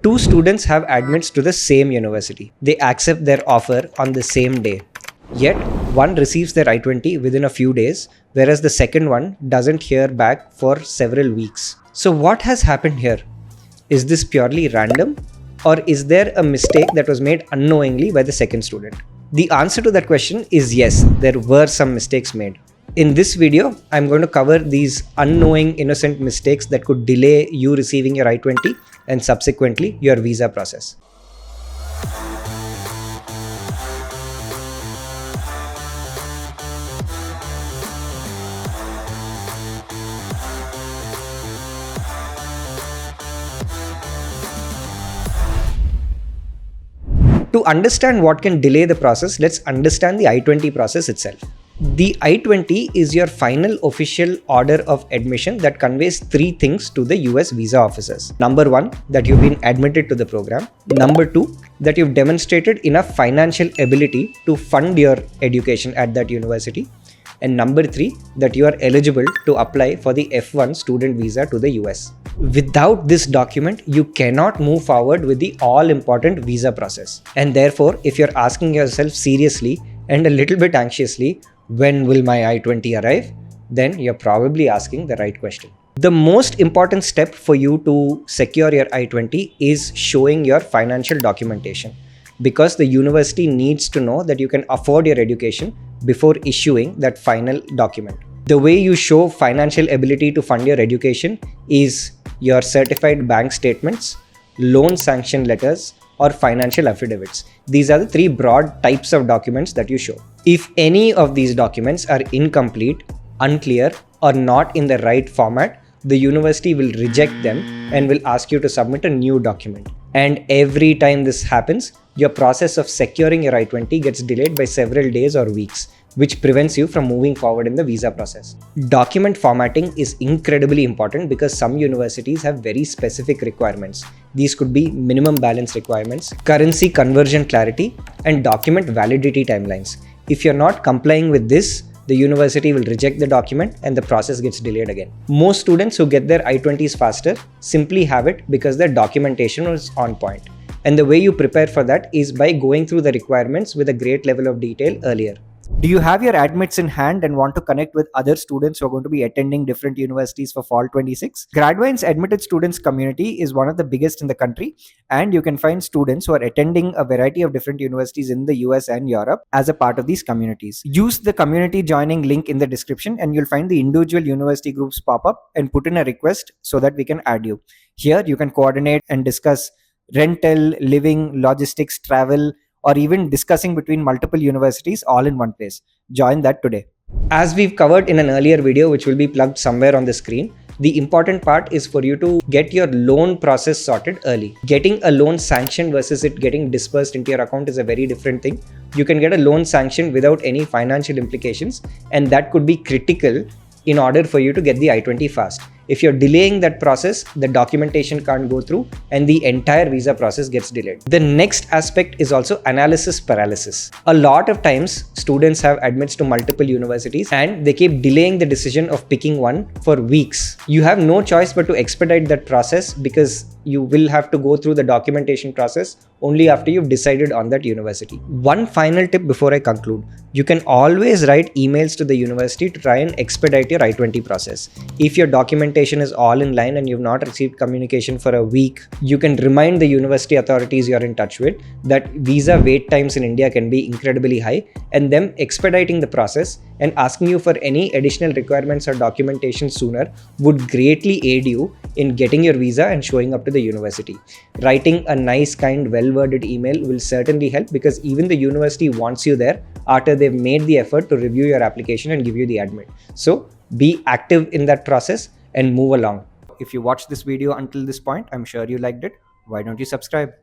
Two students have admits to the same university. They accept their offer on the same day. Yet, one receives their I20 within a few days, whereas the second one doesn't hear back for several weeks. So what has happened here? Is this purely random? Or is there a mistake that was made unknowingly by the second student? The answer to that question is yes, there were some mistakes made. In this video, I'm going to cover these unknowing innocent mistakes that could delay you receiving your I20 and subsequently your visa process. To understand what can delay the process, let's understand the I20 process itself. The I20 is your final official order of admission that conveys three things to the US visa officers. Number one, that you've been admitted to the program. Number two, that you've demonstrated enough financial ability to fund your education at that university. And number three, that you are eligible to apply for the F1 student visa to the US. Without this document, you cannot move forward with the all-important visa process. And therefore, if you're asking yourself seriously and a little bit anxiously, when will my I20 arrive? Then you're probably asking the right question. The most important step for you to secure your I20 is showing your financial documentation, because the university needs to know that you can afford your education before issuing that final document. The way you show financial ability to fund your education is your certified bank statements, loan sanction letters, or financial affidavits. These are the three broad types of documents that you show. If any of these documents are incomplete, unclear, or not in the right format, the university will reject them and will ask you to submit a new document. And every time this happens, your process of securing your I20 gets delayed by several days or weeks, which prevents you from moving forward in the visa process. Document formatting is incredibly important because some universities have very specific requirements. These could be minimum balance requirements, currency conversion clarity, and document validity timelines. If you're not complying with this, the university will reject the document and the process gets delayed again. Most students who get their I20s faster simply have it because their documentation was on point. And the way you prepare for that is by going through the requirements with a great level of detail earlier. Do you have your admits in hand and want to connect with other students who are going to be attending different universities for Fall 26? Gradvine's admitted students community is one of the biggest in the country, and you can find students who are attending a variety of different universities in the US and Europe as a part of these communities. Use the community joining link in the description and you'll find the individual university groups pop up, and put in a request so that we can add you. Here you can coordinate and discuss rental, living, logistics, travel, or even discussing between multiple universities all in one place. Join that today. As we've covered in an earlier video, which will be plugged somewhere on the screen, the important part is for you to get your loan process sorted early. Getting a loan sanctioned versus it getting dispersed into your account is a very different thing. You can get a loan sanctioned without any financial implications, and that could be critical in order for you to get the I20 fast. If you're delaying that process, the documentation can't go through and the entire visa process gets delayed. The next aspect is also analysis paralysis. A lot of times, students have admits to multiple universities and they keep delaying the decision of picking one for weeks. You have no choice but to expedite that process, because you will have to go through the documentation process only after you've decided on that university. One final tip before I conclude. You can always write emails to the university to try and expedite your I20 process. If your documentation is all in line and you've not received communication for a week, you can remind the university authorities you're in touch with that visa wait times in India can be incredibly high, and them expediting the process and asking you for any additional requirements or documentation sooner would greatly aid you in getting your visa and showing up to the university. Writing a nice, kind, well-worded email will certainly help, because even the university wants you there after they've made the effort to review your application and give you the admit. So be active in that process and move along. If you watched this video until this point, I'm sure you liked it. Why don't you subscribe?